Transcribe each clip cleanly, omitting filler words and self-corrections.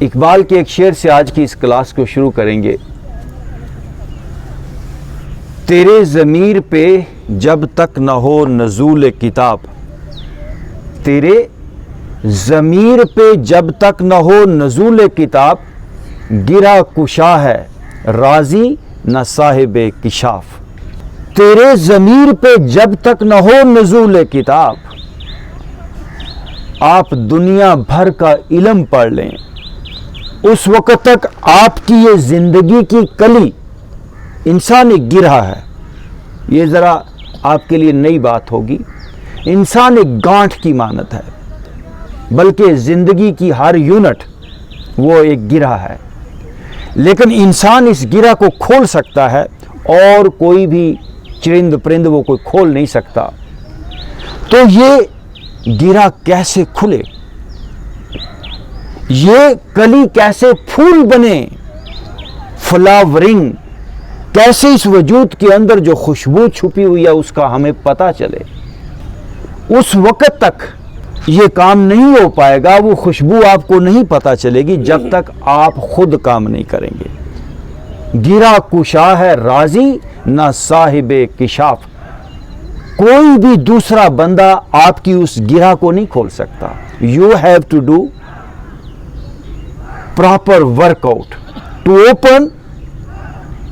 इकबाल के एक शेर से आज की इस क्लास को शुरू करेंगे। तेरे ज़मीर पे जब तक न हो नज़ूल किताब, तेरे ज़मीर पे जब तक न हो नज़ूल किताब, गिरा कुशा है राज़ी न साहिब किशाफ। तेरे ज़मीर पे जब तक न हो नज़ूल किताब, आप दुनिया भर का इल्म पढ़ लें, उस वक़्त तक आपकी ये ज़िंदगी की कली इंसान एक गिरहा है। ये ज़रा आपके लिए नई बात होगी। इंसान एक गांठ की मानत है, बल्कि ज़िंदगी की हर यूनिट वो एक गिरहा है। लेकिन इंसान इस गिरह को खोल सकता है और कोई भी चरिंद परिंद वो कोई खोल नहीं सकता। तो ये गिरह कैसे खुले, ये कली कैसे फूल बने, फ्लावरिंग कैसे इस वजूद के अंदर जो खुशबू छुपी हुई है उसका हमें पता चले। उस वक्त तक ये काम नहीं हो पाएगा, वो खुशबू आपको नहीं पता चलेगी जब तक आप खुद काम नहीं करेंगे। गिरा कुशा है राजी ना साहिबे किशाफ। कोई भी दूसरा बंदा आपकी उस गिरा को नहीं खोल सकता। You have to do proper workout to open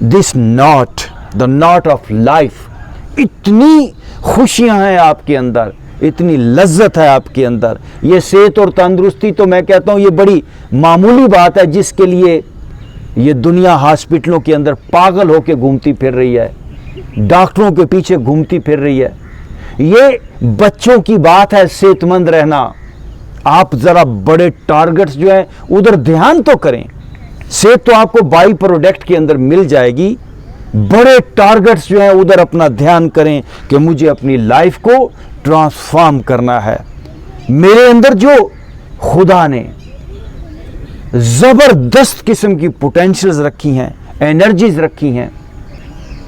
this knot, the knot of life. इतनी खुशियां हैं आपके अंदर, इतनी लज्जत है आपके अंदर। ये सेहत और तंदुरुस्ती तो मैं कहता हूं ये बड़ी मामूली बात है, जिसके लिए ये दुनिया हॉस्पिटलों के अंदर पागल होकर घूमती फिर रही है, डॉक्टरों के पीछे घूमती फिर रही है। ये बच्चों की बात है सेहतमंद रहना। आप जरा बड़े टारगेट्स जो है उधर ध्यान तो करें। सेहत तो आपको बाई प्रोडक्ट के अंदर मिल जाएगी। बड़े टारगेट्स जो है उधर अपना ध्यान करें कि मुझे अपनी लाइफ को ट्रांसफॉर्म करना है। मेरे अंदर जो खुदा ने जबरदस्त किस्म की पोटेंशियल्स रखी हैं, एनर्जीज रखी हैं।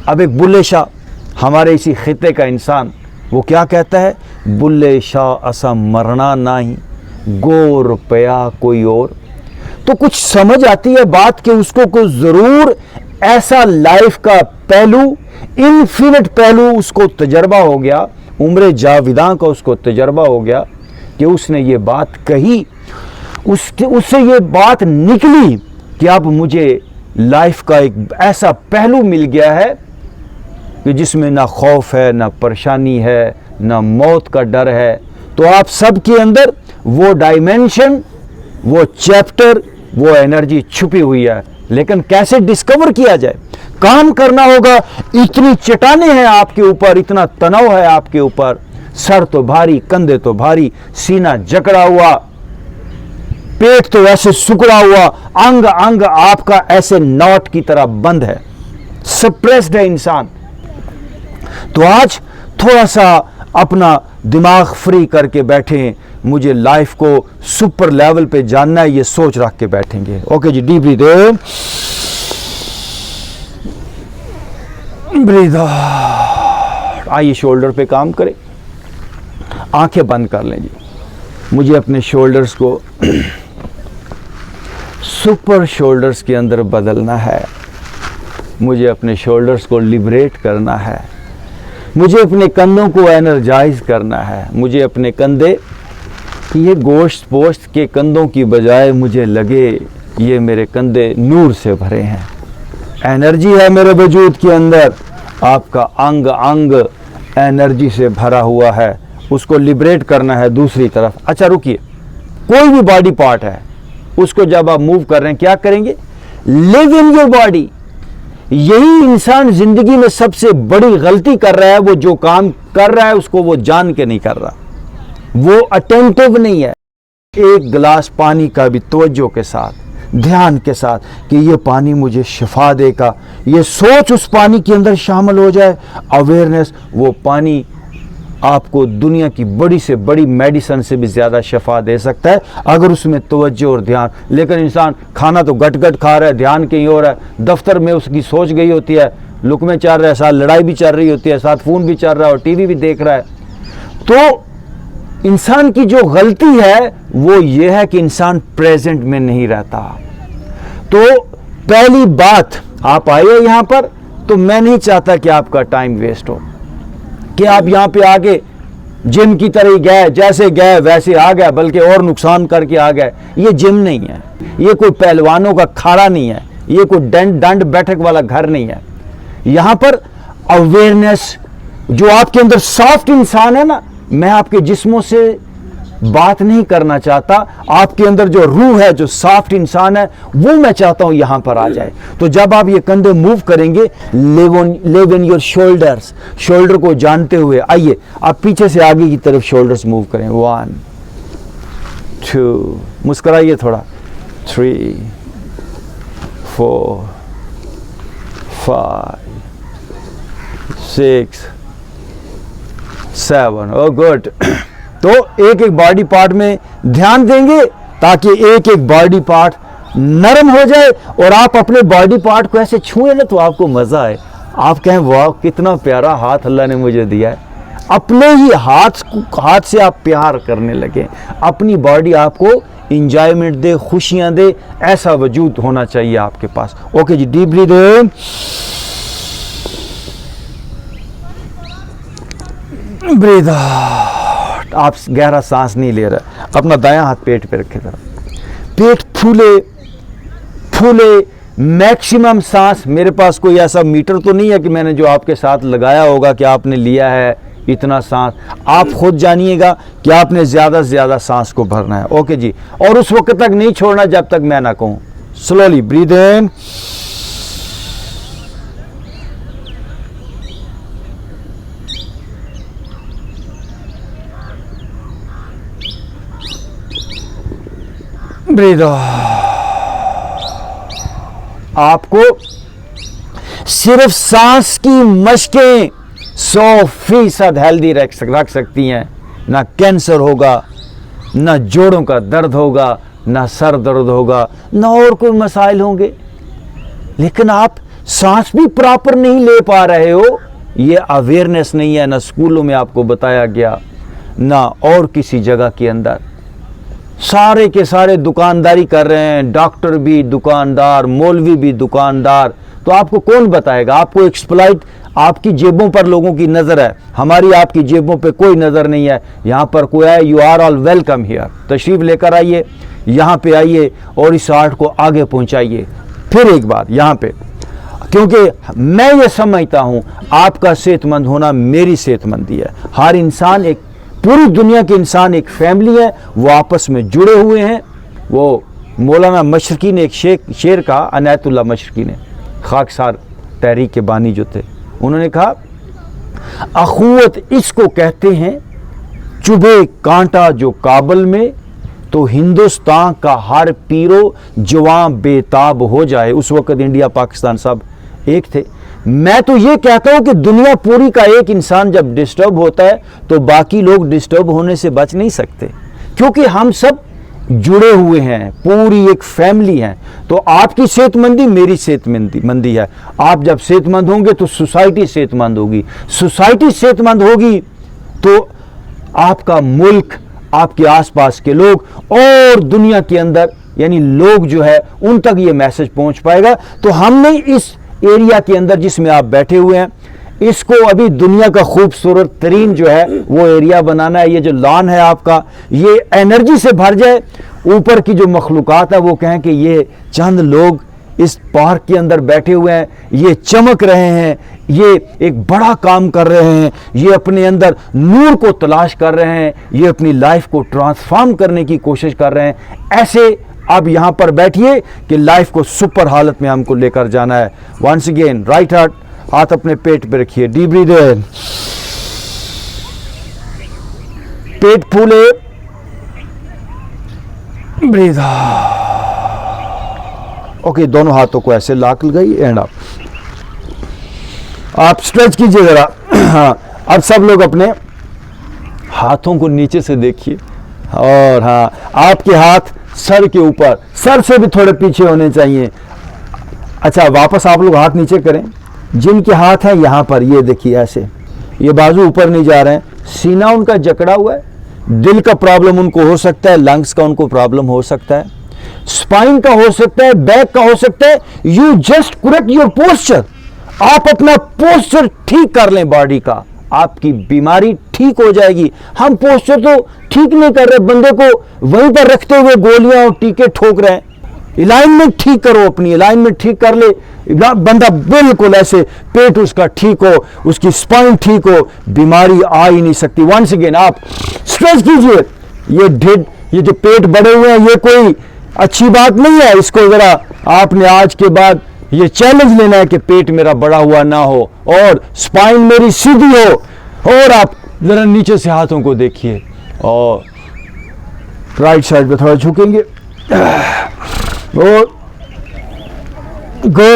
अब एक बुल्ले शाह हमारे इसी खिते का इंसान वो क्या कहता है, बुल्ले शाह असा मरना नाही गो रुपया कोई और। तो कुछ समझ आती है बात कि उसको कुछ जरूर ऐसा लाइफ का पहलू, इनफिनिट पहलू उसको तजर्बा हो गया, उम्र जाविदां का उसको तजर्बा हो गया कि उसने ये बात कही, उससे ये बात निकली कि अब मुझे लाइफ का एक ऐसा पहलू मिल गया है कि जिसमें ना खौफ है, ना परेशानी है, ना मौत का डर है। तो आप सबके अंदर वो डायमेंशन, वो चैप्टर, वो एनर्जी छुपी हुई है। लेकिन कैसे डिस्कवर किया जाए, काम करना होगा। इतनी चट्टानें हैं आपके ऊपर, इतना तनाव है आपके ऊपर, सर तो भारी, कंधे तो भारी, सीना जकड़ा हुआ, पेट तो ऐसे सुकड़ा हुआ, अंग अंग आपका ऐसे नॉट की तरह बंद है, सप्रेस्ड है इंसान। तो आज थोड़ा सा अपना दिमाग फ्री करके बैठें, मुझे लाइफ को सुपर लेवल पे जानना है, ये सोच रख के बैठेंगे। Okay ji, deep breath in, breathe out. आइए शोल्डर पे काम करें, आंखें बंद कर लें जी। मुझे अपने शोल्डर्स को सुपर शोल्डर्स के अंदर बदलना है। मुझे अपने शोल्डर्स को लिबरेट करना है। मुझे अपने कंधों को एनर्जाइज करना है। मुझे अपने कंधे, ये गोश्त पोश्त के कंधों की बजाय मुझे लगे ये मेरे कंधे नूर से भरे हैं, एनर्जी है मेरे वजूद के अंदर। आपका अंग अंग एनर्जी से भरा हुआ है, उसको लिबरेट करना है दूसरी तरफ। अच्छा रुकिए, कोई भी बॉडी पार्ट है उसको जब आप मूव कर रहे हैं क्या करेंगे, लिव इन योर बॉडी। यही इंसान जिंदगी में सबसे बड़ी गलती कर रहा है। वो जो काम कर रहा है उसको वो जान के नहीं कर रहा, वो अटेंटिव नहीं है। एक गिलास पानी का भी तवज्जो के साथ, ध्यान के साथ कि ये पानी मुझे शिफा देगा, ये सोच उस पानी के अंदर शामिल हो जाए, अवेयरनेस। वो पानी आपको दुनिया की बड़ी से बड़ी मेडिसिन से भी ज़्यादा शिफा दे सकता है अगर उसमें तवज्जो और ध्यान। लेकिन इंसान खाना तो गट गट खा रहा है, ध्यान कहीं और है, दफ्तर में उसकी सोच गई होती है, लुकमे चल रहा है, साथ लड़ाई भी चल रही होती है, साथ फ़ोन भी चल रहा है और टीवी भी देख रहा है। तो इंसान की जो गलती है वो ये है कि इंसान प्रेजेंट में नहीं रहता। तो पहली बात, आप आए यहां पर तो मैं नहीं चाहता कि आपका टाइम वेस्ट हो, कि आप यहां पे आगे जिम की तरह गए, जैसे गए वैसे आ गए, बल्कि और नुकसान करके आ गए। ये जिम नहीं है, ये कोई पहलवानों का खाड़ा नहीं है, ये कोई दंड बैठक वाला घर नहीं है। यहां पर अवेयरनेस, जो आपके अंदर सॉफ्ट इंसान है ना, मैं आपके जिस्मों से बात नहीं करना चाहता, आपके अंदर जो रूह है, जो सॉफ्ट इंसान है, वो मैं चाहता हूं यहां पर आ जाए। तो जब आप ये कंधे मूव करेंगे, live in your shoulders, shoulder को जानते हुए आइए, आप पीछे से आगे की तरफ शोल्डर्स मूव करें। 1 2, मुस्कुराइए थोड़ा, 3 4 5 6 7, oh गुड। तो एक एक बॉडी पार्ट में ध्यान देंगे ताकि एक एक बॉडी पार्ट नरम हो जाए और आप अपने बॉडी पार्ट को ऐसे छुए ना तो आपको मजा आए, आप कहें वाह कितना प्यारा हाथ अल्लाह ने मुझे दिया है। अपने ही हाथ से आप प्यार करने लगे, अपनी बॉडी आपको इंजॉयमेंट दे, खुशियां दे, ऐसा वजूद होना चाहिए आपके पास। Okay ji, deep breath in, breathe out. आप गहरा सांस नहीं ले रहे, अपना दायां हाथ पेट पे रखे जरा, पेट फूले फूले, मैक्सिमम सांस। मेरे पास कोई ऐसा मीटर तो नहीं है कि मैंने जो आपके साथ लगाया होगा कि आपने लिया है इतना सांस, आप खुद जानिएगा कि आपने ज्यादा से ज्यादा सांस को भरना है। ओके जी, और उस वक्त तक नहीं छोड़ना जब तक मैं ना कहूं। Slowly breathe in, breathe out. आपको सिर्फ सांस की मशकें 100% हेल्दी रख सकती हैं। ना कैंसर होगा, ना जोड़ों का दर्द होगा, ना सर दर्द होगा, ना और कोई मसाइल होंगे। लेकिन आप सांस भी प्रॉपर नहीं ले पा रहे हो, ये अवेयरनेस नहीं है, ना स्कूलों में आपको बताया गया, ना और किसी जगह के अंदर। सारे के सारे दुकानदारी कर रहे हैं, डॉक्टर भी दुकानदार, मौलवी भी दुकानदार। तो आपको कौन बताएगा? आपको एक्सप्लॉइट, आपकी जेबों पर लोगों की नज़र है, हमारी आपकी जेबों पे कोई नज़र नहीं है। यहाँ पर कोई है, you are all welcome here, तशरीफ़ लेकर आइए, यहाँ पे आइए और इस आर्ट को आगे पहुँचाइए। फिर एक बात यहाँ पे, क्योंकि मैं ये समझता हूँ आपका सेहतमंद होना मेरी सेहतमंदी है। हर इंसान, एक पूरी दुनिया के इंसान एक फैमिली है, वो आपस में जुड़े हुए हैं। वो मौलाना मशरकी ने एक शेर कहा, अनायतुल्लाह मशरकी ने, खाकसार तहरीक के बानी जो थे, उन्होंने कहा अखुवत इसको कहते हैं, चुभे कांटा जो काबल में, तो हिंदुस्तान का हर पीरो जवां बेताब हो जाए। उस वक्त इंडिया पाकिस्तान सब एक थे। मैं तो ये कहता हूं कि दुनिया पूरी का एक इंसान जब डिस्टर्ब होता है तो बाकी लोग डिस्टर्ब होने से बच नहीं सकते, क्योंकि हम सब जुड़े हुए हैं, पूरी एक फैमिली है। तो आपकी सेहतमंदी मेरी सेहतमंदी है। आप जब सेहतमंद होंगे तो सोसाइटी सेहतमंद होगी, सोसाइटी सेहतमंद होगी तो आपका मुल्क, आपके आसपास के लोग और दुनिया के अंदर यानी लोग जो है उन तक ये मैसेज पहुंच पाएगा। तो हमने इस एरिया के अंदर जिसमें आप बैठे हुए हैं, इसको अभी दुनिया का खूबसूरत तरीन जो है वो एरिया बनाना है। ये जो लॉन है आपका, ये एनर्जी से भर जाए। ऊपर की जो मखलूकात है वो कहें कि ये चंद लोग इस पार्क के अंदर बैठे हुए हैं, ये चमक रहे हैं, ये एक बड़ा काम कर रहे हैं, ये अपने अंदर नूर को तलाश कर रहे हैं, ये अपनी लाइफ को ट्रांसफॉर्म करने की कोशिश कर रहे हैं। ऐसे आप यहां पर बैठिए कि लाइफ को सुपर हालत में हमको लेकर जाना है। वंस अगेन, राइट हाथ अपने पेट पे रखिए, डीप ब्रीथ इन, पेट फूले, ब्रीथ आउट। ओके, दोनों हाथों को ऐसे लाक लगाइए एंड आप स्ट्रेच कीजिए जरा। हाँ, अब सब लोग अपने हाथों को नीचे से देखिए, और हाँ, आपके हाथ सर के ऊपर, सर से भी थोड़े पीछे होने चाहिए। अच्छा, वापस आप लोग हाथ नीचे करें। जिनके हाथ हैं यहाँ पर, ये देखिए ऐसे, ये बाजू ऊपर नहीं जा रहे हैं, सीना उनका जकड़ा हुआ है, दिल का प्रॉब्लम उनको हो सकता है, लंग्स का उनको प्रॉब्लम हो सकता है, स्पाइन का हो सकता है, बैक का हो सकता है। You just correct your posture. आप अपना पोस्चर ठीक कर लें बॉडी का, आपकी बीमारी ठीक हो जाएगी। हम पोस्चर तो ठीक नहीं कर रहे, बंदे को वहीं पर रखते हुए गोलियां और टीके ठोक रहे हैं। अलाइनमेंट ठीक करो, अपनी अलाइनमेंट ठीक कर ले, बंदा बिल्कुल ऐसे पेट उसका ठीक हो, उसकी स्पाइन ठीक हो, बीमारी आ ही नहीं सकती। वंस अगेन आप स्ट्रेच कीजिए, ये जो पेट बड़े हुए हैं ये कोई अच्छी बात नहीं है। इसको जरा आपने आज के बाद ये चैलेंज लेना है कि पेट मेरा बड़ा हुआ ना हो और स्पाइन मेरी सीधी हो। और आप जरा नीचे से हाथों को देखिए और राइट साइड पे थोड़ा झुकेंगे और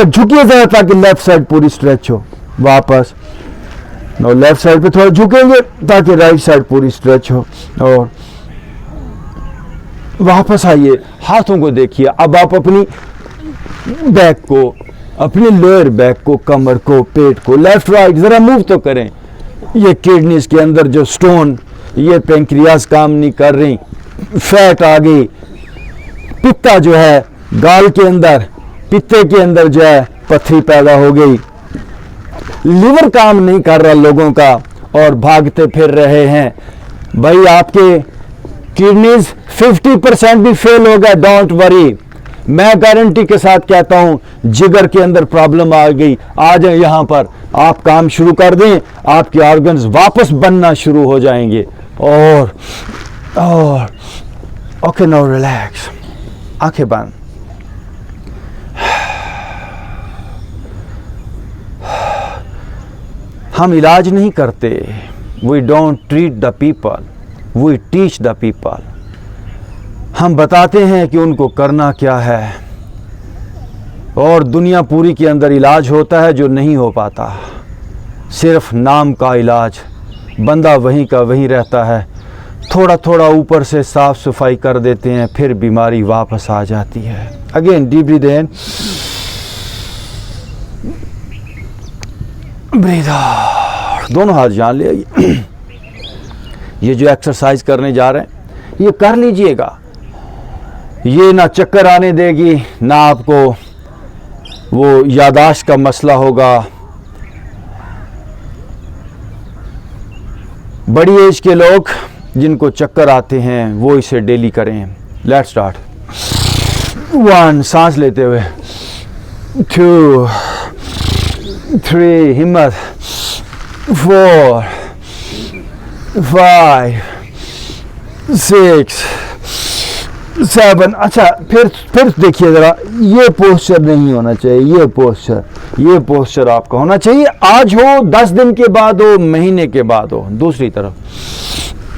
झुकिए जरा ताकि लेफ्ट साइड पूरी स्ट्रेच हो। वापस और लेफ्ट साइड पे थोड़ा झुकेंगे ताकि राइट साइड पूरी स्ट्रेच हो। और वापस आइए, हाथों को देखिए। अब आप अपनी बैक को, अपने लोअर बैक को, कमर को, पेट को लेफ्ट राइट जरा मूव तो करें। ये किडनीज के अंदर जो स्टोन, ये पेंक्रियास काम नहीं कर रही, फैट आ गई, पित्ता जो है गाल के अंदर, पित्ते के अंदर जो है पथरी पैदा हो गई, लिवर काम नहीं कर रहा लोगों का और भागते फिर रहे हैं। भाई आपके किडनीज 50% भी फेल हो गए, डोंट वरी। मैं गारंटी के साथ कहता हूं, जिगर के अंदर प्रॉब्लम आ गई, आ जाए यहां पर, आप काम शुरू कर दें, आपके ऑर्गन्स वापस बनना शुरू हो जाएंगे। और ओके, नाउ रिलैक्स, आंखें बंद। हम इलाज नहीं करते, we don't treat the people, we teach the people. हम बताते हैं कि उनको करना क्या है। और दुनिया पूरी के अंदर इलाज होता है जो नहीं हो पाता, सिर्फ नाम का इलाज। बंदा वहीं का वहीं रहता है, थोड़ा थोड़ा ऊपर से साफ सफाई कर देते हैं, फिर बीमारी वापस आ जाती है। Again deep breath in, breathe out. दोनों हाथ जान ले। ये जो एक्सरसाइज करने जा रहे हैं ये कर लीजिएगा। ये ना चक्कर आने देगी, ना आपको वो यादाश्त का मसला होगा। बड़ी एज के लोग जिनको चक्कर आते हैं वो इसे डेली करें। Let's start. 1, सांस लेते हुए, 2, 3, हिम्मत, 4, 5, 6, 7। अच्छा, फिर देखिए जरा, ये पोस्चर नहीं होना चाहिए, ये पोस्चर आपका होना चाहिए। आज हो, 10 दिन के बाद हो, महीने के बाद हो। दूसरी तरफ,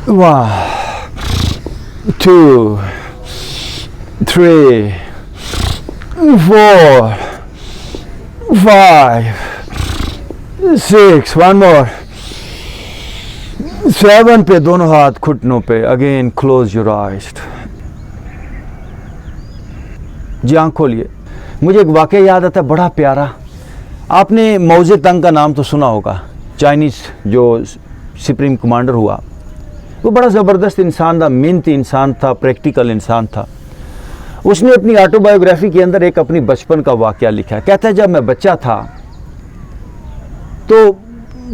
1, 2, 3, 4, 5, 6, 1 मोर, 7 पे दोनों हाथ घुटनों पे। Again close your eyes. जी आंख खोलिए। मुझे एक वाक़या याद आता है, बड़ा प्यारा। आपने माओ ज़ेडुंग का नाम तो सुना होगा, चाइनीज़ जो सुप्रीम कमांडर हुआ। वो बड़ा ज़बरदस्त इंसान था, मेहनती इंसान था, प्रैक्टिकल इंसान था। उसने अपनी ऑटोबायोग्राफी के अंदर एक अपनी बचपन का वाक़या लिखा। कहता है, जब मैं बच्चा था तो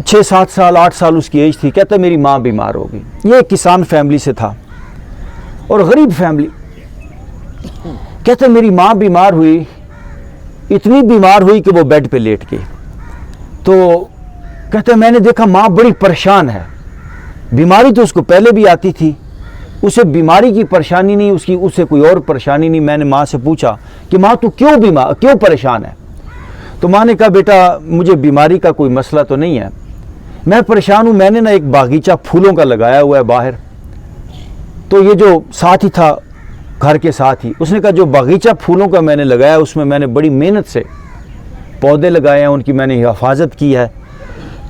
6-7 साल, 8 साल उसकी एज थी। कहता है मेरी माँ बीमार हो गई। ये एक किसान फैमिली से था और गरीब फैमिली। कहते मेरी माँ बीमार हुई, इतनी बीमार हुई कि वो बेड पे लेट गई। तो कहते मैंने देखा माँ बड़ी परेशान है। बीमारी तो उसको पहले भी आती थी, उसे बीमारी की परेशानी नहीं, उससे कोई और परेशानी नहीं। मैंने माँ से पूछा कि माँ तू क्यों परेशान है? तो माँ ने कहा बेटा मुझे बीमारी का कोई मसला तो नहीं है, मैं परेशान हूँ। मैंने ना एक बागीचा फूलों का लगाया हुआ है बाहर। तो ये जो साथ ही था घर के साथ ही, उसने कहा जो बागीचा फूलों का मैंने लगाया उसमें मैंने बड़ी मेहनत से पौधे लगाए हैं, उनकी मैंने हिफाजत की है।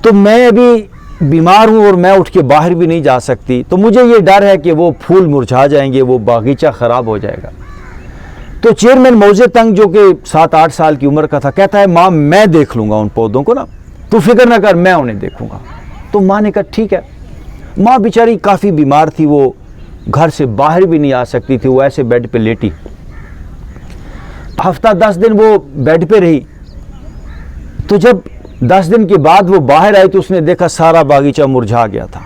तो मैं अभी बीमार हूँ और मैं उठ के बाहर भी नहीं जा सकती, तो मुझे ये डर है कि वो फूल मुरझा जाएंगे, वो बागीचा ख़राब हो जाएगा। तो चेयरमैन माओ ज़ेडुंग जो कि 7-8 साल की उम्र का था, कहता है माँ मैं देख लूँगा उन पौधों को ना, तू फिक्र ना कर, मैं उन्हें देखूँगा। तो माँ ने कहा ठीक है। माँ बेचारी काफ़ी बीमार थी, वो घर से बाहर भी नहीं आ सकती थी, वो ऐसे बेड पे लेटी। हफ्ता 10 दिन वो बेड पे रही। तो जब 10 दिन के बाद वो बाहर आई तो उसने देखा सारा बागीचा मुरझा गया था।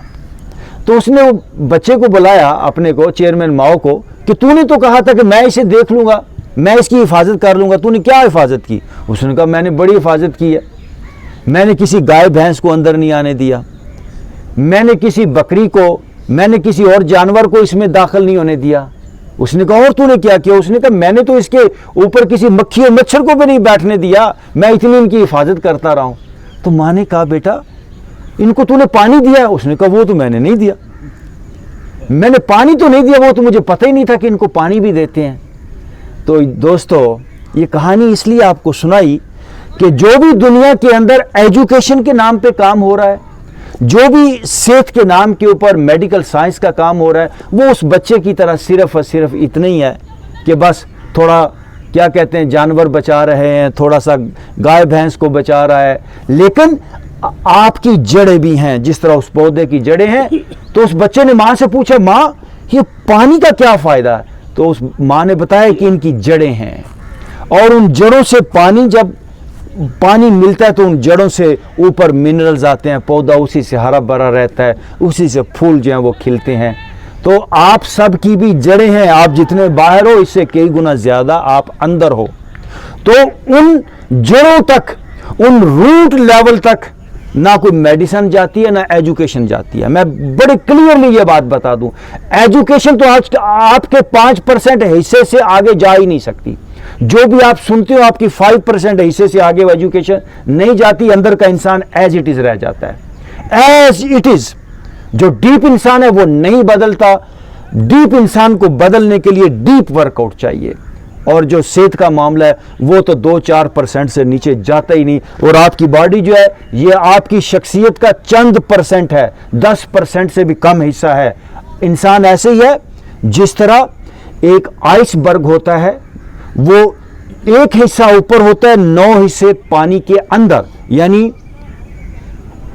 तो उसने वो बच्चे को बुलाया अपने को, चेयरमैन माओ को, कि तूने तो कहा था कि मैं इसे देख लूंगा, मैं इसकी हिफाजत कर लूंगा, तूने क्या हिफाजत की? उसने कहा मैंने बड़ी हिफाजत की है, मैंने किसी गाय भैंस को अंदर नहीं आने दिया, मैंने किसी बकरी को, मैंने किसी और जानवर को इसमें दाखिल नहीं होने दिया। उसने कहा और तूने क्या किया? उसने कहा मैंने तो इसके ऊपर किसी मक्खी और मच्छर को भी नहीं बैठने दिया, मैं इतनी इनकी हिफाजत करता रहा हूं। तो माँ ने कहा बेटा इनको तूने पानी दिया है? उसने कहा वो तो मैंने नहीं दिया, मैंने पानी तो नहीं दिया, वो तो मुझे पता ही नहीं था कि इनको पानी भी देते हैं। तो दोस्तों ये कहानी इसलिए आपको सुनाई कि जो भी दुनिया के अंदर एजुकेशन के नाम पे काम हो रहा है, जो भी सेहत के नाम के ऊपर मेडिकल साइंस का काम हो रहा है, वो उस बच्चे की तरह सिर्फ और सिर्फ इतना ही है कि बस थोड़ा क्या कहते हैं जानवर बचा रहे हैं, थोड़ा सा गाय भैंस को बचा रहा है, लेकिन आपकी जड़ें भी हैं, जिस तरह उस पौधे की जड़ें हैं। तो उस बच्चे ने माँ से पूछा माँ ये पानी का क्या फायदा है? तो उस माँ ने बताया कि इनकी जड़ें हैं और उन जड़ों से पानी, जब पानी मिलता है तो उन जड़ों से ऊपर मिनरल्स आते हैं, पौधा उसी से हरा भरा रहता है, उसी से फूल जो हैं वो खिलते हैं। तो आप सब की भी जड़ें हैं, आप जितने बाहर हो इससे कई गुना ज्यादा आप अंदर हो। तो उन जड़ों तक, उन रूट लेवल तक ना कोई मेडिसिन जाती है ना एजुकेशन जाती है। मैं बड़े क्लियरली ये बात बता दूं, एजुकेशन तो आज आपके 5% हिस्से से आगे जा ही नहीं सकती। जो भी आप सुनते हो आपकी 5% हिस्से से आगे एजुकेशन नहीं जाती, अंदर का इंसान एज इट इज रह जाता है, एज इट इज। जो डीप इंसान है वो नहीं बदलता, डीप इंसान को बदलने के लिए डीप वर्कआउट चाहिए। और जो सेहत का मामला है वो तो 2-4% से नीचे जाता ही नहीं। और आपकी बॉडी जो है ये आपकी शख्सियत का चंद % है, 10% से भी कम हिस्सा है। इंसान ऐसे ही है जिस तरह एक आइसबर्ग होता है, वो एक हिस्सा ऊपर होता है, 9 हिस्से पानी के अंदर, यानी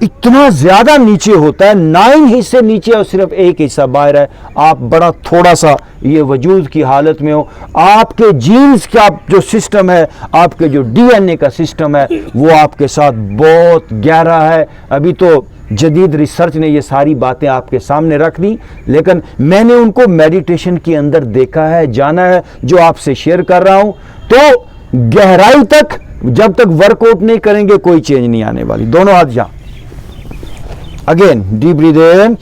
इतना ज्यादा नीचे होता है, 9 हिस्से नीचे और सिर्फ एक हिस्सा बाहर है। आप बड़ा थोड़ा सा ये वजूद की हालत में हो। आपके जीन्स का जो सिस्टम है, आपके जो DNA का सिस्टम है वो आपके साथ बहुत गहरा है। अभी तो जदीद रिसर्च ने ये सारी बातें आपके सामने रख दी, लेकिन मैंने उनको मेडिटेशन के अंदर देखा है, जाना है, जो आपसे शेयर कर रहा हूं। तो गहराई तक जब तक वर्कआउट नहीं करेंगे कोई चेंज नहीं आने वाली। दोनों हाथ यहां, again deep breath in,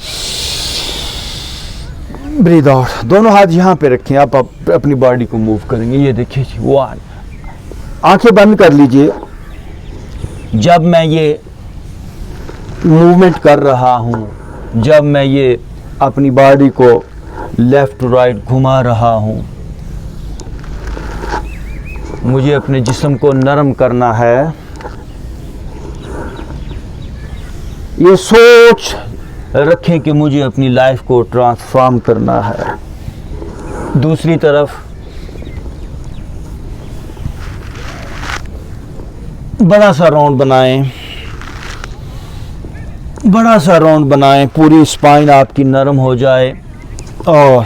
breathe out. दोनों हाथ यहां पे रखें, आप अपनी बॉडी को मूव करेंगे। ये देखिए जी, वो आंखें बंद कर लीजिए। जब मैं ये मूवमेंट कर रहा हूं, जब मैं ये अपनी बॉडी को लेफ्ट टू राइट घुमा रहा हूं, मुझे अपने जिस्म को नरम करना है। ये सोच रखें कि मुझे अपनी लाइफ को ट्रांसफॉर्म करना है। दूसरी तरफ बड़ा सा राउंड बनाएं, बड़ा सा राउंड बनाएं, पूरी स्पाइन आपकी नरम हो जाए। और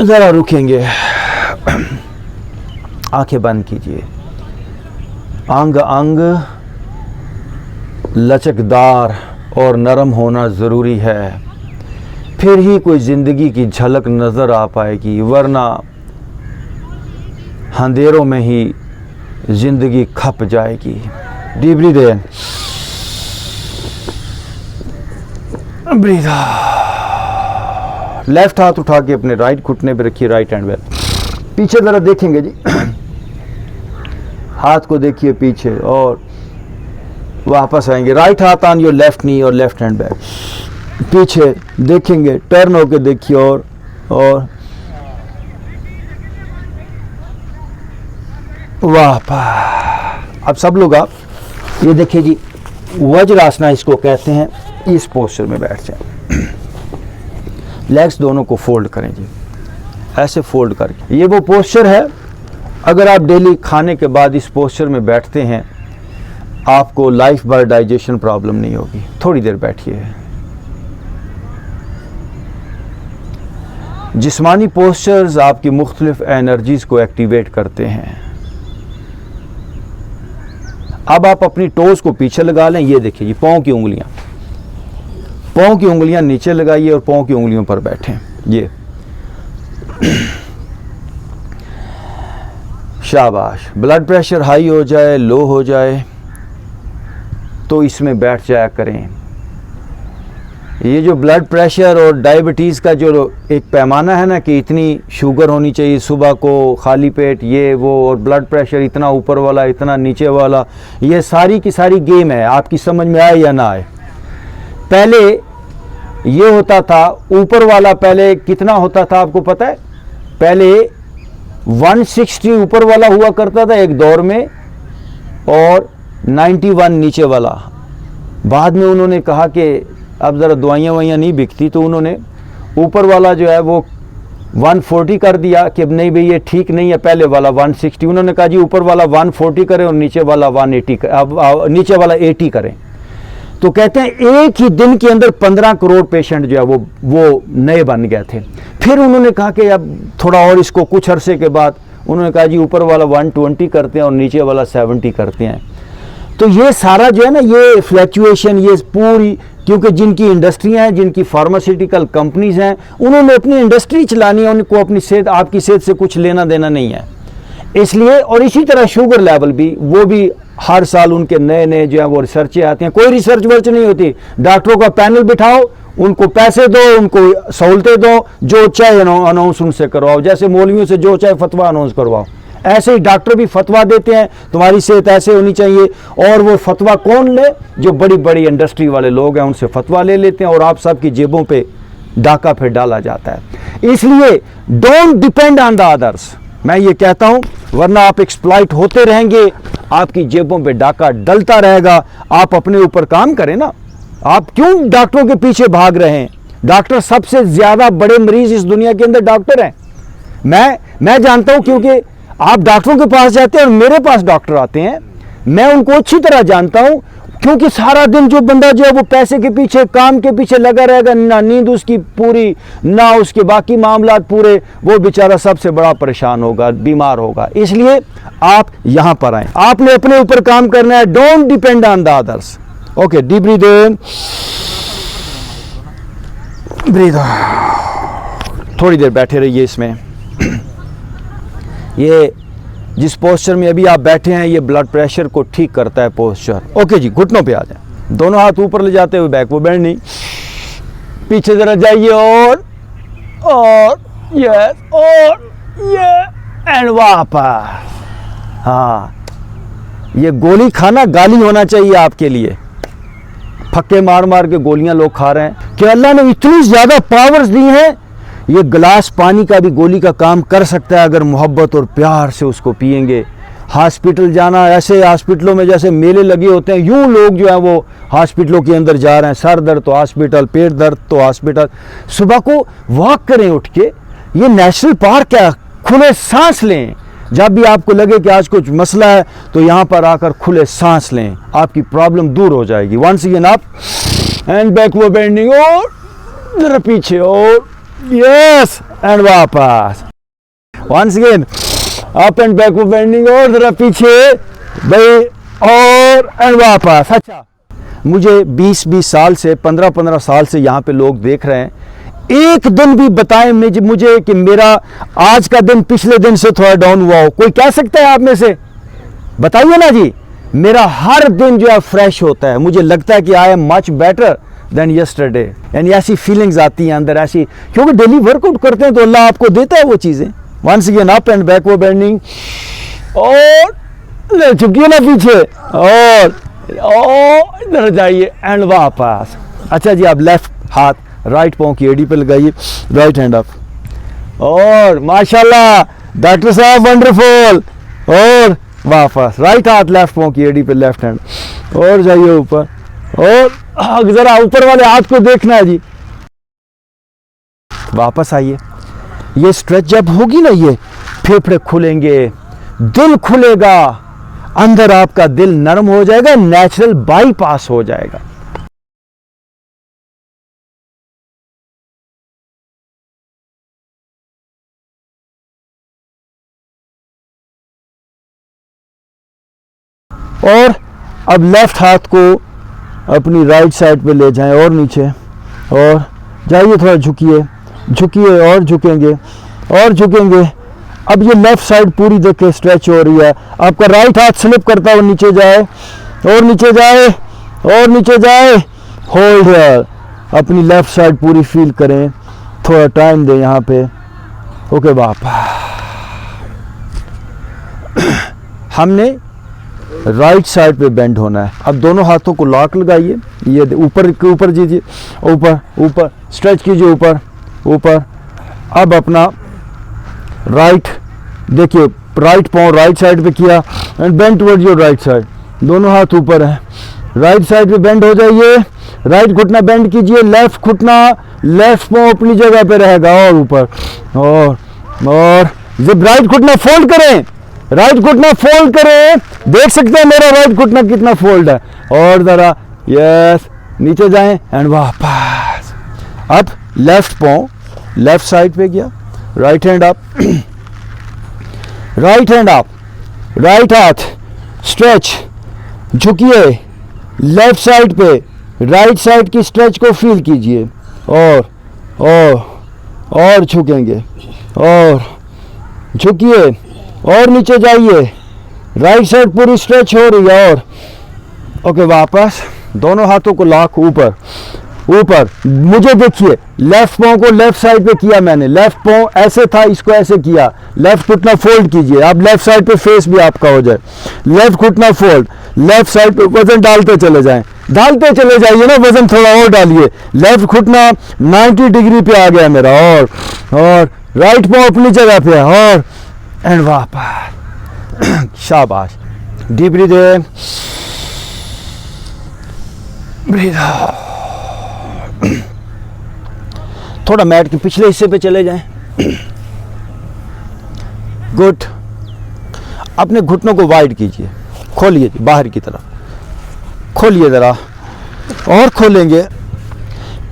जरा रुकेंगे, आंखें बंद कीजिए। अंग अंग लचकदार और नरम होना ज़रूरी है, फिर ही कोई ज़िंदगी की झलक नज़र आ पाएगी, वरना अंधेरों में ही ज़िंदगी खप जाएगी। Deep breath in, breathe out. Left हाथ उठा के अपने राइट घुटने पे रखिए, राइट हैंड पे। पीछे जरा देखेंगे जी, हाथ को देखिए पीछे और वापस आएंगे। राइट हाथ ऑन योर लेफ्ट नी और लेफ्ट हैंड बैक। पीछे देखेंगे, टर्न होके देखिए और वापस। अब सब लोग आप ये देखिए जी, वज्रासना इसको कहते हैं। इस पोस्चर में बैठ जाए, लेग्स दोनों को फोल्ड करें जी, ऐसे फोल्ड करके। ये वो पोस्चर है, अगर आप डेली खाने के बाद इस पोस्चर में बैठते हैं, आपको लाइफ भर डाइजेशन प्रॉब्लम नहीं होगी। थोड़ी देर बैठिए। जिस्मानी पोस्चर्स आपकी मुख्तलिफ एनर्जीज को एक्टिवेट करते हैं। अब आप अपनी टोज को पीछे लगा लें। ये देखिए, ये पाँव की उंगलियां नीचे लगाइए और पाँव की उंगलियों पर बैठें। ये शाबाश। ब्लड प्रेशर हाई हो जाए, लो हो जाए तो इसमें बैठ जाया करें। ये जो ब्लड प्रेशर और डायबिटीज़ का जो एक पैमाना है ना कि इतनी शुगर होनी चाहिए सुबह को, खाली पेट, ये वो, और ब्लड प्रेशर इतना ऊपर वाला, इतना नीचे वाला, ये सारी की सारी गेम है। आपकी समझ में आए या ना आए। पहले ये होता था, ऊपर वाला पहले कितना होता था आपको पता है? पहले 160 ऊपर वाला हुआ करता था एक दौर में और 91 नीचे वाला। बाद में उन्होंने कहा कि अब ज़रा दवाइयाँ नहीं बिकती, तो उन्होंने ऊपर वाला जो है वो 140 कर दिया कि अब नहीं भाई ये ठीक नहीं है। पहले वाला 160, उन्होंने कहा जी ऊपर वाला 140 करें और नीचे वाला 180 नीचे वाला 80 करें। तो कहते हैं एक ही दिन के अंदर 15 करोड़ पेशेंट जो है वो नए बन गए थे। फिर उन्होंने कहा कि अब थोड़ा और इसको, कुछ अरसे के बाद उन्होंने कहा जी ऊपर वाला 120 करते हैं और नीचे वाला 70 करते हैं। तो ये सारा जो है ना, ये फ्लैक्चुएशन, ये पूरी, क्योंकि जिनकी इंडस्ट्रियां हैं, जिनकी फार्मास्यूटिकल कंपनीज हैं, उन्होंने अपनी इंडस्ट्री चलानी है, उनको अपनी सेहत, आपकी सेहत से कुछ लेना देना नहीं है। इसलिए, और इसी तरह शुगर लेवल भी, वो भी हर साल उनके नए नए जो है वो रिसर्चें आती हैं। कोई रिसर्च वर्च नहीं होती। डॉक्टरों का पैनल बिठाओ, उनको पैसे दो, उनको सहूलतें दो, जो चाहे अनाउंस उनसे करवाओ। जैसे मौलवियों से जो चाहे फतवा अनाउंस करवाओ, ऐसे ही डॉक्टर भी फतवा देते हैं तुम्हारी सेहत ऐसे होनी चाहिए। और वो फतवा कौन ले? जो बड़ी बड़ी इंडस्ट्री वाले लोग हैं, उनसे फतवा ले लेते हैं और आप सबकी जेबों पे डाका फिर डाला जाता है। इसलिए don't depend on the others, मैं ये कहता हूं, वरना आप एक्सप्लॉइट होते रहेंगे, आपकी जेबों पे डाका डलता रहेगा। आप अपने ऊपर काम करें ना। आप क्यों डॉक्टरों के पीछे भाग रहे हैं? डॉक्टर, सबसे ज्यादा बड़े मरीज इस दुनिया के अंदर डॉक्टर हैं। मैं जानता हूं, क्योंकि आप डॉक्टरों के पास जाते हैं और मेरे पास डॉक्टर आते हैं, मैं उनको अच्छी तरह जानता हूं। क्योंकि सारा दिन जो बंदा जो है वो पैसे के पीछे, काम के पीछे लगा रहेगा, ना नींद उसकी पूरी, ना उसके बाकी मामलात पूरे, वो बेचारा सबसे बड़ा परेशान होगा, बीमार होगा। इसलिए आप यहां पर आए, आपने अपने ऊपर काम करना है। Don't depend on the others. Okay, deep breath in, breathe out. थोड़ी देर बैठे रहिए इसमें। ये जिस पोस्चर में अभी आप बैठे हैं, ये ब्लड प्रेशर को ठीक करता है पोस्चर। ओके जी, घुटनों पे आ जाए, दोनों हाथ ऊपर ले जाते हुए, बैक वो बैंड नहीं, पीछे जरा जाइए, और यस, और ये, एंड वापस। हाँ, ये गोली खाना गाली होना चाहिए आपके लिए। फक्के मार मार के गोलियां लोग खा रहे हैं कि अल्लाह ने इतनी ज्यादा पावर्स दी हैं। ये गिलास पानी का भी गोली का काम कर सकता है अगर मोहब्बत और प्यार से उसको पिएंगे। हॉस्पिटल जाना, ऐसे हॉस्पिटलों में जैसे मेले लगे होते हैं, यूं लोग जो है वो हॉस्पिटलों के अंदर जा रहे हैं। सर दर्द तो हॉस्पिटल, पेट दर्द तो हॉस्पिटल। सुबह को वॉक करें उठ के, ये नेशनल पार्क है, खुले सांस लें। जब भी आपको लगे कि आज कुछ मसला है तो यहाँ पर आकर खुले सांस लें, आपकी प्रॉब्लम दूर हो जाएगी। Once again up and backward bending, और जरा पीछे, और यस, एंड वापस। Once again up and backward bending, और जरा पीछे भाई, और एंड वापस। अच्छा, मुझे 20 साल से, 15 साल से यहाँ पे लोग देख रहे हैं। एक दिन भी बताएं मुझे कि मेरा आज का दिन पिछले दिन से थोड़ा डाउन हुआ हो। कोई कह सकता है आप में से? बताइए ना जी। मेरा हर दिन जो है फ्रेश होता है, मुझे लगता है कि I am much better than yesterday. यानी ऐसी फीलिंग्स आती हैं अंदर, ऐसी, क्योंकि डेली वर्कआउट करते हैं तो अल्लाह आपको देता है वो चीजें। Once again up and backward bending, और ले चुकिए ना पीछे, और इधर जाइए, एंड वापस। अच्छा जी, आप लेफ्ट हाथ राइट पांव की एड़ी पे लगाइए, राइट हैंड अप, और माशाल्लाह डॉक्टर साहब वंडरफुल, और वापस राइट हाथ लेफ्ट पांव की एड़ी पे, लेफ्ट हैंड, और जाइए ऊपर, और जरा ऊपर वाले हाथ को देखना है जी। वापस आइए। ये स्ट्रेच जब होगी ना, ये फेफड़े खुलेंगे, दिल खुलेगा, अंदर आपका दिल नरम हो जाएगा, नेचुरल बाईपास हो जाएगा। और अब लेफ्ट हाथ को अपनी राइट साइड पे ले जाएं और नीचे, और जाइए थोड़ा झुकिए, झुकिए और झुकेंगे और झुकेंगे। अब ये लेफ्ट साइड पूरी देखिए स्ट्रेच हो रही है। आपका राइट हाथ स्लिप करता हुआ नीचे जाए और नीचे जाए और नीचे जाए। होल्ड हियर, अपनी लेफ्ट साइड पूरी फील करें, थोड़ा टाइम दें यहाँ पे। ओके वापस। हमने राइट साइड पे बेंड होना है। अब दोनों हाथों को लॉक लगाइए, ये ऊपर के ऊपर कीजिए, ऊपर ऊपर स्ट्रेच कीजिए, ऊपर ऊपर। अब अपना राइट देखिए, राइट पाँव राइट साइड पे किया and bend toward your right side. दोनों हाथ ऊपर हैं, राइट साइड पे बेंड हो जाइए। राइट घुटना बेंड कीजिए, लेफ्ट घुटना, लेफ्ट पाँव अपनी जगह पे रहेगा और ऊपर। और जब राइट घुटना फोल्ड करें, राइट घुटना फोल्ड करें, देख सकते हैं मेरा राइट घुटना कितना फोल्ड है। और जरा यस, नीचे जाएं एंड वापस। अब लेफ्ट पाँव लेफ्ट साइड पे गया, right hand up, right hand up, right हाथ स्ट्रेच, झुकिए लेफ्ट साइड पे, राइट साइड की स्ट्रेच को फील कीजिए और झुकेंगे और झुकिए और नीचे जाइए। राइट साइड पूरी स्ट्रेच हो रही है और ओके वापस। दोनों हाथों को लॉक ऊपर ऊपर। मुझे देखिए, लेफ्ट पाँव को लेफ्ट साइड पे किया मैंने, लेफ्ट पाँव ऐसे था, इसको ऐसे किया। लेफ्ट घुटना फोल्ड कीजिए, अब लेफ्ट साइड पे फेस भी आपका हो जाए। लेफ्ट घुटना फोल्ड, लेफ्ट साइड पे वजन डालते चले जाएं, डालते चले जाइए ना, वजन थोड़ा और डालिए। लेफ्ट घुटना 90 डिग्री पे आ गया मेरा और राइट पाँव अपनी जगह पे और एंड वापस। शाबाश। Deep breath in, breathe out. थोड़ा मैट के पिछले हिस्से पे चले जाएं। गुड। अपने घुटनों को वाइड कीजिए, खोलिए बाहर की तरफ, खोलिए ज़रा और खोलेंगे।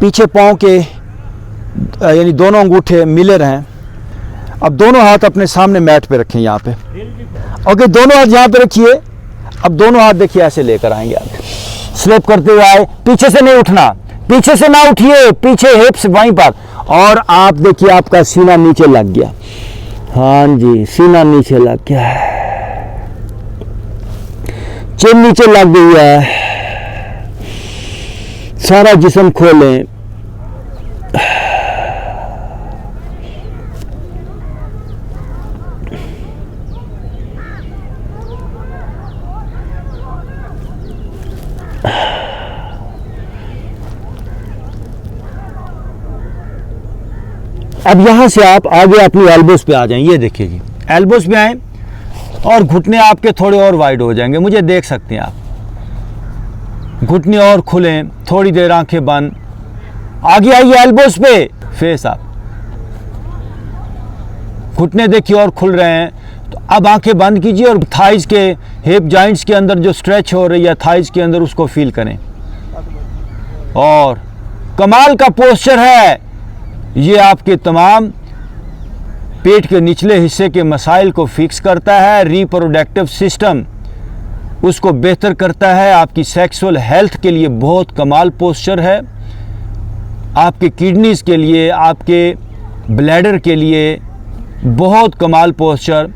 पीछे पाँव के यानी दोनों अंगूठे मिले रहें। अब दोनों हाथ अपने सामने मैट पे रखें, यहाँ पे। ओके, दोनों हाथ यहाँ पे रखिए। अब दोनों हाथ देखिए ऐसे लेकर आएंगे आप, स्लिप करते हुए आए, पीछे से नहीं उठना, पीछे से ना उठिए, पीछे हिप्स वहीं पर। और आप देखिए आपका सीना नीचे लग गया। हाँ जी, सीना नीचे लग गया, चिन नीचे लग गई है। सारा जिस्म खोलें। अब यहां से आप आगे अपनी एल्बोस पे आ जाएं। ये देखिए जी, एल्बोस पे आए और घुटने आपके थोड़े और वाइड हो जाएंगे, मुझे देख सकते हैं आप। घुटने और खुलें, थोड़ी देर आंखें बंद, आगे आइए एल्बोस पे, फेस आप। घुटने देखिए और खुल रहे हैं, तो अब आंखें बंद कीजिए और थाइज के हिप जॉइंट्स के अंदर जो स्ट्रेच हो रही है थाइज के अंदर, उसको फील करें। और कमाल का पोस्चर है ये, आपके तमाम पेट के निचले हिस्से के मसाइल को फिक्स करता है, रिप्रोडक्टिव सिस्टम उसको बेहतर करता है, आपकी सेक्सुअल हेल्थ के लिए बहुत कमाल पोस्चर है, आपके किडनीज के लिए, आपके ब्लैडर के लिए बहुत कमाल पोस्चर।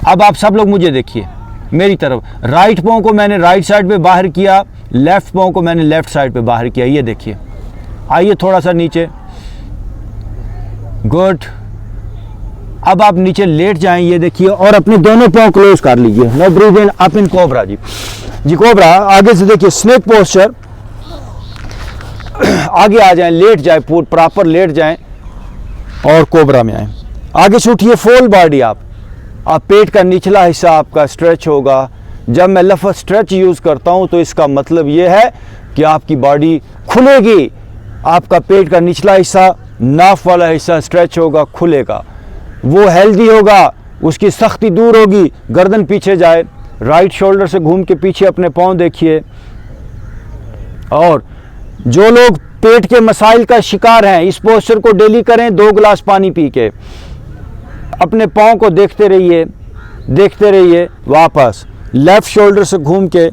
अब आप सब लोग मुझे देखिए मेरी तरफ। राइट पाँव को मैंने राइट साइड पे बाहर किया, लेफ्ट पाँव को मैंने लेफ्ट साइड पे बाहर किया। ये देखिए, आइए थोड़ा सा नीचे। गुड। अब आप नीचे लेट जाएं, ये देखिए, और अपने दोनों पाँव क्लोज कर लीजिए। No breathe in, up in cobra जी। जी कोबरा, आगे से देखिए स्नेक पोस्चर। आगे आ जाएं, लेट जाएं, प्रॉपर लेट जाएं और कोबरा में आए। आगे से उठिए, फुल बॉडी आप पेट का निचला हिस्सा आपका स्ट्रेच होगा। जब मैं लफ्ज़ स्ट्रेच यूज़ करता हूं तो इसका मतलब ये है कि आपकी बॉडी खुलेगी, आपका पेट का निचला हिस्सा, नाफ वाला हिस्सा स्ट्रेच होगा, खुलेगा, वो हेल्दी होगा, उसकी सख्ती दूर होगी, गर्दन पीछे जाए, राइट शोल्डर से घूम के पीछे अपने पाँव देखिए। और जो लोग पेट के मसाइल का शिकार हैं, इस पोस्चर को डेली करें 2 गिलास पानी पी के। अपने पाँव को देखते रहिए, देखते रहिए। वापस लेफ़्ट शोल्डर से घूम के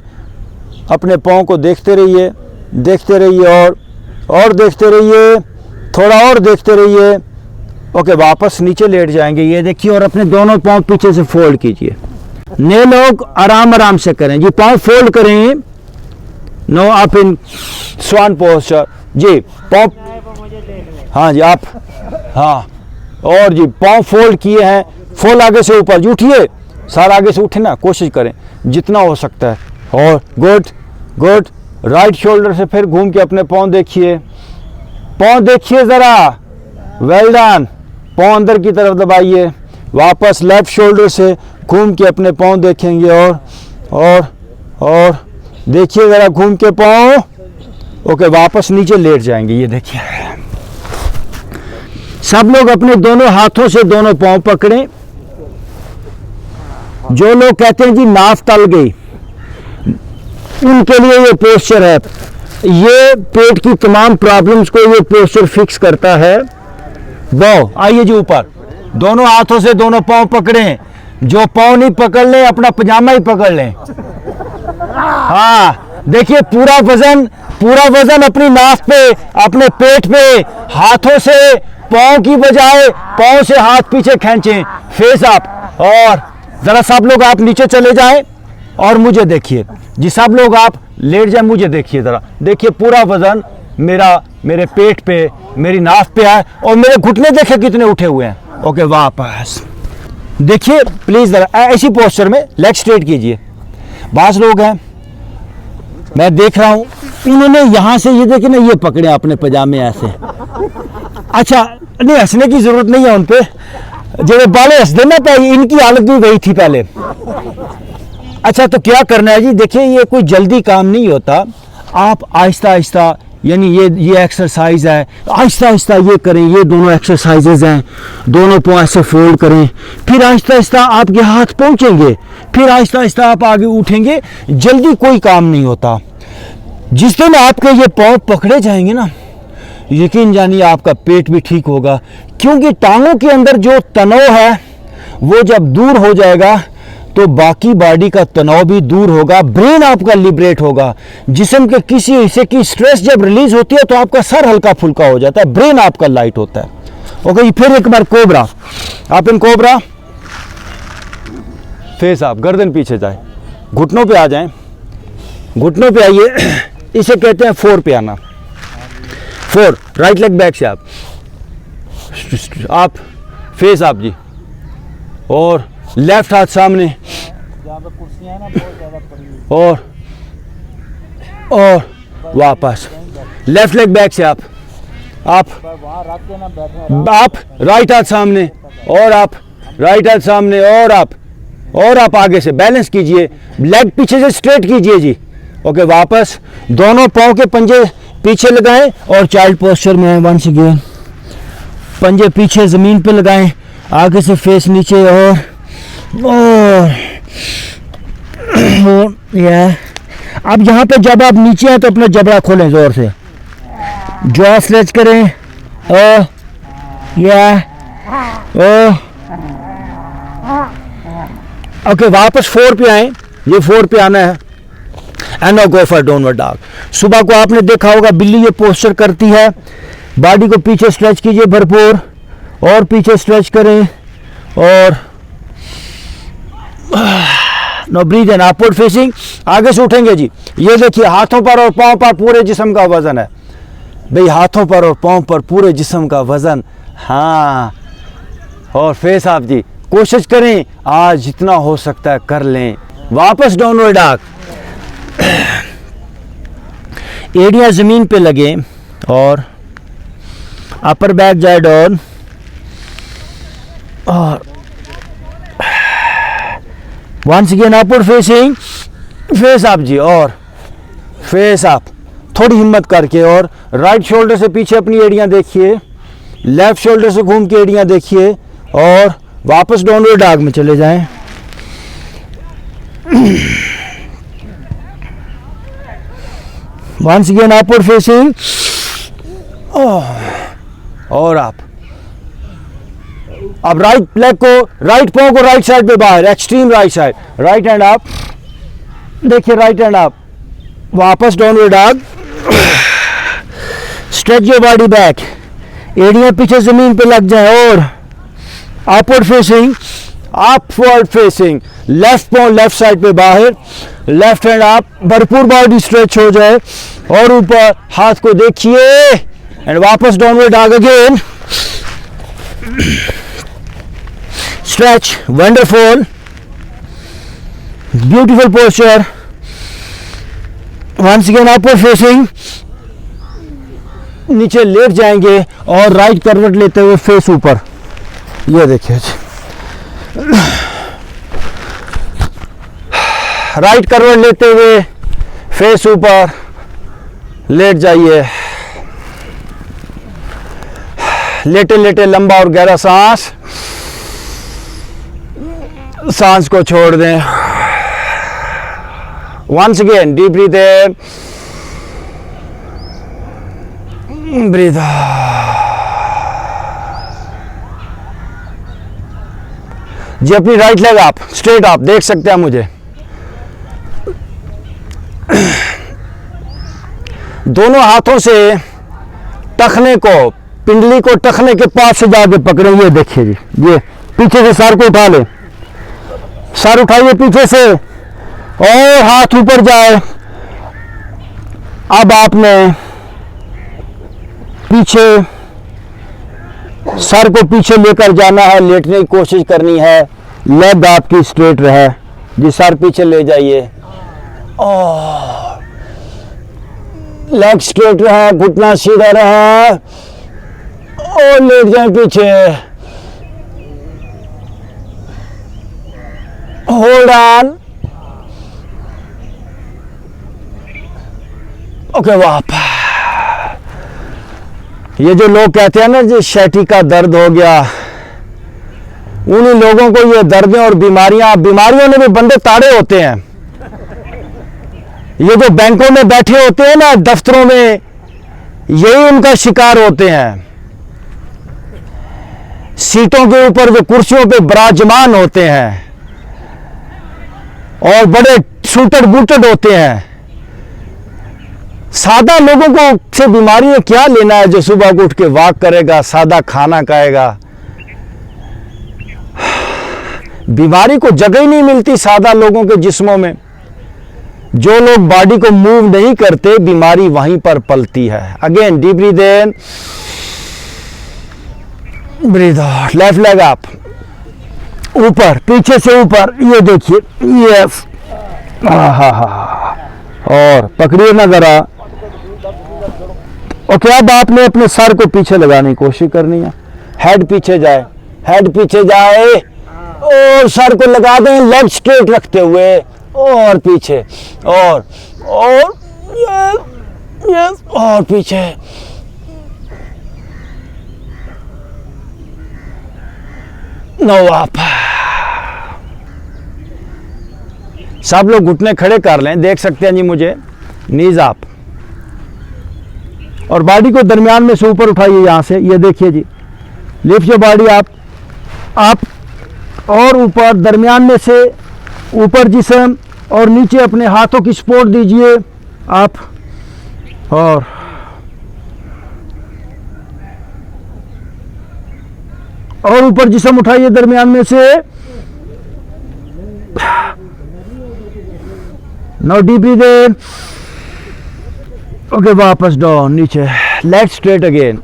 अपने पाँव को देखते रहिए, देखते रहिए और देखते रहिए, थोड़ा और देखते रहिए। ओके, वापस नीचे लेट जाएंगे, ये देखिए, और अपने दोनों पाँव पीछे से फोल्ड कीजिए। नए लोग आराम आराम से करें जी, पाँव फोल्ड करें। No up in swan posture जी, पाँव, हाँ जी आप, हाँ, और जी पाँव फोल्ड किए हैं, फोल्ड आगे से ऊपर जी, उठिए, सारा आगे से उठे ना, कोशिश करें जितना हो सकता है। और गुड गुड, राइट शोल्डर से फिर घूम के अपने पाँव देखिए, पाँव देखिए ज़रा, वेल डन। पाँव अंदर की तरफ दबाइए। वापस लेफ्ट शोल्डर से घूम के अपने पाँव देखेंगे और देखिए ज़रा घूम के पाँव। ओके, वापस नीचे लेट जाएंगे, ये देखिए। सब लोग अपने दोनों हाथों से दोनों पाँव पकड़ें। जो लोग कहते हैं जी नाफ तल गई, उनके लिए ये पोस्चर है। ये पेट की तमाम प्रॉब्लम्स को ये पोस्चर फिक्स करता है। वो आइए जी ऊपर, दोनों हाथों से दोनों पाँव पकड़ें। जो पाँव नहीं पकड़ लें, अपना पजामा ही पकड़ लें। हाँ, देखिए पूरा वजन अपनी नाफ पे, अपने पेट पे, हाथों से पाँव की बजाय पाँव से हाथ पीछे खींचें, फेस अप। और जरा सब लोग आप नीचे चले जाएं और मुझे देखिए जी, सब लोग आप लेट जाएं, मुझे देखिए ज़रा, देखिए पूरा वजन मेरे पेट पे, मेरी नाफ पे है, और मेरे घुटने देखे कितने उठे हुए हैं। ओके, वापस देखिए प्लीज़ ज़रा ऐसी पोस्चर में लेग स्ट्रेट कीजिए। बास लोग हैं, मैं देख रहा हूँ, इन्होंने यहाँ से ये देखे ना, ये पकड़े अपने पजामे ऐसे। अच्छा, नहीं हंसने की ज़रूरत नहीं है उन पे, जो बाले हंस देना पाए, इनकी हालत भी वही थी पहले। अच्छा, तो क्या करना है जी, देखिए ये कोई जल्दी काम नहीं होता। आप आहिस्ता आहिस्ता, यानी ये एक्सरसाइज है, आहिस्ता आहिस्ता ये करें। ये दोनों एक्सरसाइजेज हैं, दोनों पाँव ऐसे फोल्ड करें, फिर आहिस्ता आहिस्ता आपके हाथ पहुंचेंगे, फिर आहिस्ता आहिस्ता आप आगे उठेंगे। जल्दी कोई काम नहीं होता। जिस दिन आपके ये पाँव पकड़े जाएंगे ना, यकीन जानिए आपका पेट भी ठीक होगा, क्योंकि टांगों के अंदर जो तनाव है वो जब दूर हो जाएगा तो बाकी बॉडी का तनाव भी दूर होगा, ब्रेन आपका लिबरेट होगा। जिस्म के किसी हिस्से की स्ट्रेस जब रिलीज होती है तो आपका सर हल्का फुल्का हो जाता है, ब्रेन आपका लाइट होता है। ओके, फिर एक बार कोबरा, आप इन कोबरा, फेस आप, गर्दन पीछे जाए, घुटनों पे आ जाएं, घुटनों पे आइए। इसे कहते हैं 4 पे आना। 4, राइट लेग बैक से आप फेस आप जी, और लेफ्ट हाथ सामने, और वापस लेफ्ट लेग बैक से आप राइट हाथ सामने, और आप राइट हाथ सामने, और आप आगे से बैलेंस कीजिए, लेग पीछे से स्ट्रेट कीजिए जी। ओके, वापस दोनों पाँव के पंजे पीछे लगाएं और चाइल्ड पोस्चर में वंस अगेन, पंजे पीछे ज़मीन पे लगाएं, आगे से फेस नीचे, और अब यहाँ पे जब आप नीचे हैं तो अपना जबड़ा खोलें, जोर से जॉ स्ट्रेच करें। ओके, वापस 4 पे आए, ये 4 पे आना है। And now go for downward dog. सुबह को आपने देखा होगा बिल्ली ये पोस्चर करती है, बॉडी को पीछे स्ट्रेच कीजिए भरपूर, और पीछे स्ट्रेच करें, और नो ब्रीथ इन, अपवर्ड फेसिंग, आगे से उठेंगे जी। ये देखिए हाथों पर और पाँव पर पूरे जिस्म का वजन है भाई, हाथों पर और पाँव पर पूरे जिस्म का वजन। हाँ, और फेस आप जी, कोशिश करें आज जितना हो सकता है कर लें। वापस डाउनवर्ड डॉग, एड़ियां जमीन पे लगे और अपर बैक जाए डाउन, और once again upward facing, face up जी, और फेस अप, थोड़ी हिम्मत करके, और राइट शोल्डर से पीछे अपनी एड़ियां देखिए, लेफ्ट शोल्डर से घूम के एड़ियां देखिए, और वापस डाउनवर्ड डॉग में चले जाएं। वंस अगेन अपवर्ड फेसिंग, और आप अब राइट लेग को, राइट पांव को राइट साइड पे बाहर, extreme right side, right hand up, देखिए राइट हैंड अप, वापस downward dog, stretch your body back, एड़ियां पीछे जमीन पे लग जाए, और अपवर्ड फेसिंग, लेफ्ट पांव लेफ्ट साइड पे बाहर, लेफ्ट हैंड अप, भरपूर बॉडी स्ट्रेच हो जाए, और ऊपर हाथ को देखिए, एंड वापस downward dog again, stretch, wonderful, beautiful posture, once again upward facing, नीचे लेट जाएंगे और राइट करवट लेते हुए फेस ऊपर, ये देखिए राइट करवट लेते हुए फेस ऊपर, लेट जाइए, लेटे लेटे लंबा और गहरा सांस को छोड़ दें। Once again deep breath in, breathe जी, अपनी राइट लेग आप स्ट्रेट आप देख सकते हैं मुझे, दोनों हाथों से टखने को, पिंडली को टखने के पास से जाके पकड़े, ये देखिए जी, ये पीछे से सर को उठा ले, सर उठाइए पीछे से और हाथ ऊपर जाए। अब आपने पीछे सर को पीछे लेकर जाना है, लेटने की कोशिश करनी है, लेग आपकी स्ट्रेट रहे जी, सर पीछे ले जाइए और लेग स्ट्रेट रहे, घुटना सीधा रहे और लेट जाए पीछे, होल्ड ऑन, ओके वापस। ये जो लोग कहते हैं ना जी शैटी का दर्द हो गया, उन्हीं लोगों को ये दर्दें और बीमारियों में भी बंदे ताड़े होते हैं। ये जो बैंकों में बैठे होते हैं ना, दफ्तरों में, यही उनका शिकार होते हैं। सीटों के ऊपर जो कुर्सियों पे विराजमान होते हैं और बड़े सूटड बूटड होते हैं। सादा लोगों को से बीमारी में क्या लेना है, जो सुबह को उठ के वॉक करेगा, सादा खाना खाएगा। बीमारी को जगह ही नहीं मिलती सादा लोगों के जिस्मों में। जो लोग बॉडी को मूव नहीं करते, बीमारी वहीं पर पलती है। Again deep breath in, breathe out, left leg up, ऊपर, पीछे से ऊपर, ये देखिए, यस, और पकड़िए ना जरा। ओके, अब आपने अपने सर को पीछे लगाने की कोशिश करनी है, हेड पीछे जाए, हेड पीछे जाए और सर को लगा दें लेग स्ट्रेट रखते हुए, और पीछे, और यस, और पीछे, नो अप। सब लोग घुटने खड़े कर लें, देख सकते हैं जी मुझे, नीज अप, और बॉडी को दरमियान में से ऊपर उठाइए, यहां से, ये देखिए जी, लिफ्ट योर बॉडी आप और ऊपर, दरमियान में से ऊपर जिस्म, और नीचे अपने हाथों की सपोर्ट दीजिए आप, और ऊपर जिस्म उठाइए दरमियान में से। Now deep breath in, okay, वापस डाउन, नीचे, leg straight again,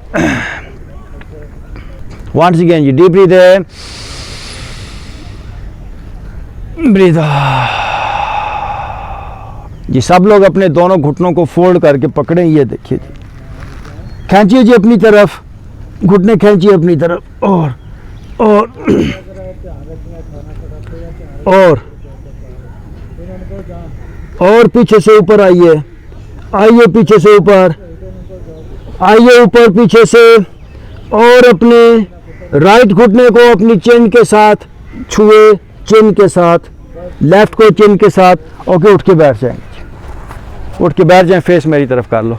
once again जी, deep breath in, breathe out जी। सब लोग अपने दोनों घुटनों को फोल्ड करके पकड़ें, ये देखिए जी, खींचिए जी अपनी तरफ, घुटने खींचिए अपनी तरफ, और पीछे से ऊपर आइए, पीछे से ऊपर आइए, ऊपर पीछे से, और अपने राइट घुटने को अपनी चिन के साथ छुए, चिन के साथ, लेफ्ट को चिन के साथ। ओके, उठ के बैठ जाएंगे, उठ के बैठ जाएं, फेस मेरी तरफ कर लो।